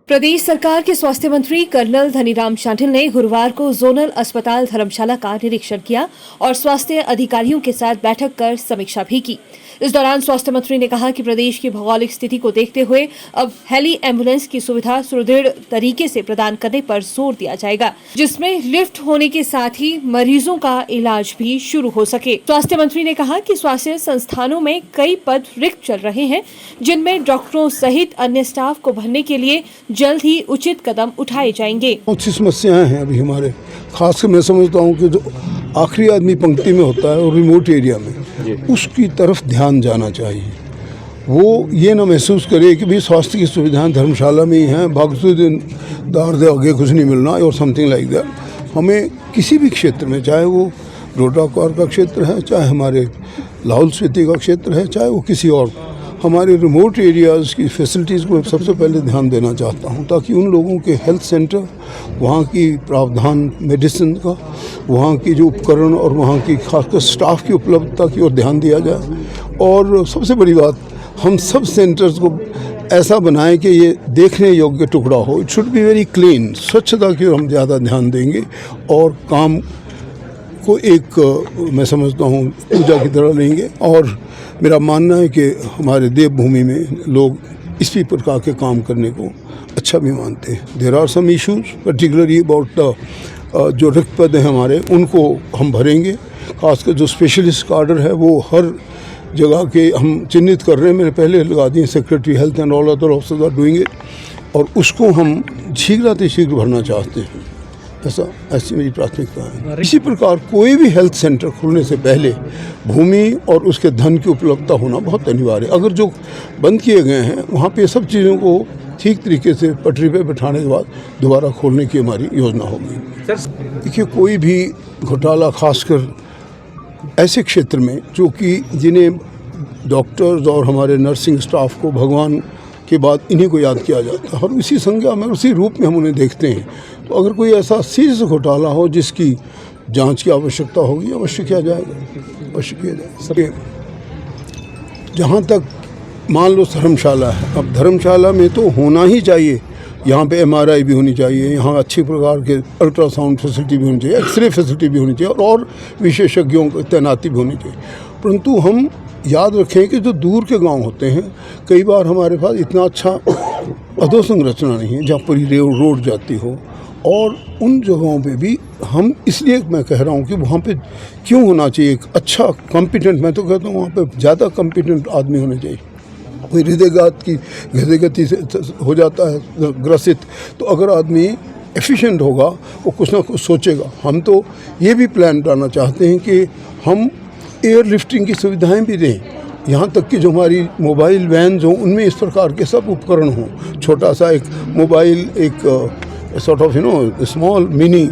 प्रदेश सरकार के स्वास्थ्य मंत्री कर्नल धनीराम शांडिल ने गुरुवार को जोनल अस्पताल धर्मशाला का निरीक्षण किया और स्वास्थ्य अधिकारियों के साथ बैठक कर समीक्षा भी की। इस दौरान स्वास्थ्य मंत्री ने कहा कि प्रदेश की भौगोलिक स्थिति को देखते हुए अब हेली एम्बुलेंस की सुविधा सुदृढ़ तरीके से प्रदान करने पर जोर दिया जाएगा, जिसमें लिफ्ट होने के साथ ही मरीजों का इलाज भी शुरू हो सके। स्वास्थ्य मंत्री ने कहा कि स्वास्थ्य संस्थानों में कई पद रिक्त चल रहे हैं, जिनमें डॉक्टरों सहित अन्य स्टाफ को भरने के लिए जल्द ही उचित कदम उठाए जाएंगे। बहुत सी समस्याएं हैं अभी हमारे, खासकर मैं समझता हूँ कि जो आखिरी आदमी पंक्ति में होता है और रिमोट एरिया में, उसकी तरफ ध्यान जाना चाहिए। वो ये ना महसूस करे कि भाई स्वास्थ्य की सुविधाएं धर्मशाला में ही हैं, भागते दिन दार दे आगे कुछ नहीं मिलना और समथिंग लाइक दैट। हमें किसी भी क्षेत्र में, चाहे वो रोटाकार का क्षेत्र है, चाहे हमारे लाहौल स्पीति का क्षेत्र है, चाहे वो किसी और, हमारे रिमोट एरियाज़ की फैसिलिटीज़ को सबसे पहले ध्यान देना चाहता हूँ, ताकि उन लोगों के हेल्थ सेंटर, वहाँ की प्रावधान मेडिसिन का, वहाँ की जो उपकरण और वहाँ की खासकर स्टाफ की उपलब्धता की ओर ध्यान दिया जाए। और सबसे बड़ी बात, हम सब सेंटर्स को ऐसा बनाएं कि ये देखने योग्य टुकड़ा हो। It should be very clean. स्वच्छता की ओर हम ज़्यादा ध्यान देंगे और काम को एक मैं समझता हूँ पूजा की तरह लेंगे। और मेरा मानना है कि हमारे देवभूमि में लोग इसी प्रकार के काम करने को अच्छा भी मानते हैं। There are some issues particularly about जो रिक्त पद हैं हमारे, उनको हम भरेंगे। खासकर जो स्पेशलिस्ट कार्डर है वो हर जगह के हम चिन्हित कर रहे हैं। मैंने पहले लगा दिए, secretary health and all other officers are doing it, और उसको हम शीघ्र भरना चाहते हैं। ऐसी मेरी प्राथमिकता है। इसी प्रकार कोई भी हेल्थ सेंटर खुलने से पहले भूमि और उसके धन की उपलब्धता होना बहुत अनिवार्य है। अगर जो बंद किए गए हैं वहाँ पे सब चीज़ों को ठीक तरीके से पटरी पे बैठाने के बाद दोबारा खोलने की हमारी योजना होगी। देखिए, कोई भी घोटाला खासकर ऐसे क्षेत्र में जो कि जिन्हें डॉक्टर्स और हमारे नर्सिंग स्टाफ को भगवान के बाद इन्हीं को याद किया जाता है और उसी संज्ञा में, उसी रूप में हम उन्हें देखते हैं। तो अगर कोई ऐसा सीरियस घोटाला हो जिसकी जांच की आवश्यकता होगी, अवश्य किया जाएगा, अवश्य किया जाएगा। जहाँ तक मान लो धर्मशाला है, अब धर्मशाला में तो होना ही चाहिए, यहाँ पे MRI भी होनी चाहिए, यहाँ अच्छी प्रकार के अल्ट्रासाउंड फैसिलिटी भी होनी चाहिए, एक्सरे फैसिलिटी भी होनी चाहिए और विशेषज्ञों की तैनाती भी होनी चाहिए। परंतु हम याद रखें कि जो दूर के गांव होते हैं, कई बार हमारे पास इतना अच्छा अधोसंरचना नहीं है जहाँ पर रोड जाती हो, और उन जगहों पे भी हम, इसलिए मैं कह रहा हूँ कि वहाँ पे क्यों होना चाहिए एक अच्छा कॉम्पिटेंट, मैं तो कहता हूँ वहाँ पे ज़्यादा कॉम्पिटेंट आदमी होने चाहिए। कोई हृदय गति से हो जाता है ग्रसित, तो अगर आदमी एफिशिएंट होगा, वो कुछ ना कुछ सोचेगा। हम तो ये भी प्लान डालना चाहते हैं कि हम एयर लिफ्टिंग की सुविधाएं भी दें, यहाँ तक कि जो हमारी मोबाइल वैन्स हों उनमें इस प्रकार के सब उपकरण हों। छोटा सा एक मोबाइल, एक sort of small mini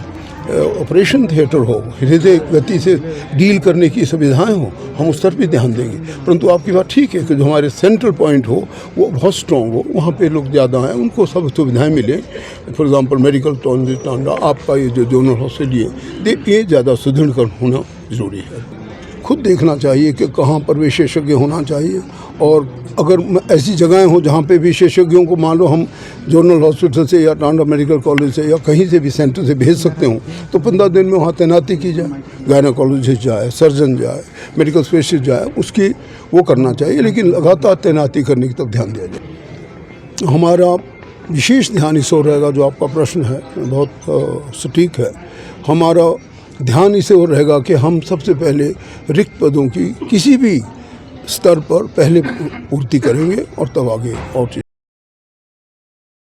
operation theatre हो, हृदय गति से डील करने की सुविधाएं हो, हम उस तरफ भी ध्यान देंगे। परंतु आपकी बात ठीक है कि जो हमारे सेंट्रल पॉइंट हो वो बहुत स्ट्रॉन्ग हो, वहाँ पे लोग ज़्यादा हैं, उनको सब सुविधाएं मिलें। फॉर एग्जांपल मेडिकल टांडा, आपका ये जो जोनल हॉस्पिटल, ये ज़्यादा सुदृढ़ होना ज़रूरी है। खुद देखना चाहिए कि कहाँ पर विशेषज्ञ होना चाहिए, और अगर ऐसी जगहें हो जहाँ पे विशेषज्ञों को मान लो हम जोनल हॉस्पिटल से या टांडा मेडिकल कॉलेज से या कहीं से भी सेंटर से भेज सकते हो, तो 15 दिन में वहाँ तैनाती की जाए, गायनेकोलॉजिस्ट जाए, सर्जन जाए, मेडिकल स्पेशलिस्ट जाए, उसकी वो करना चाहिए। लेकिन लगातार तैनाती करने की तरफ ध्यान दिया जाए। हमारा विशेष ध्यान इस ओर रहेगा, जो आपका प्रश्न है बहुत सटीक है। हमारा ध्यान इसे और रहेगा कि हम सबसे पहले रिक्त पदों की किसी भी स्तर पर पहले पूर्ति करेंगे और तब आगे और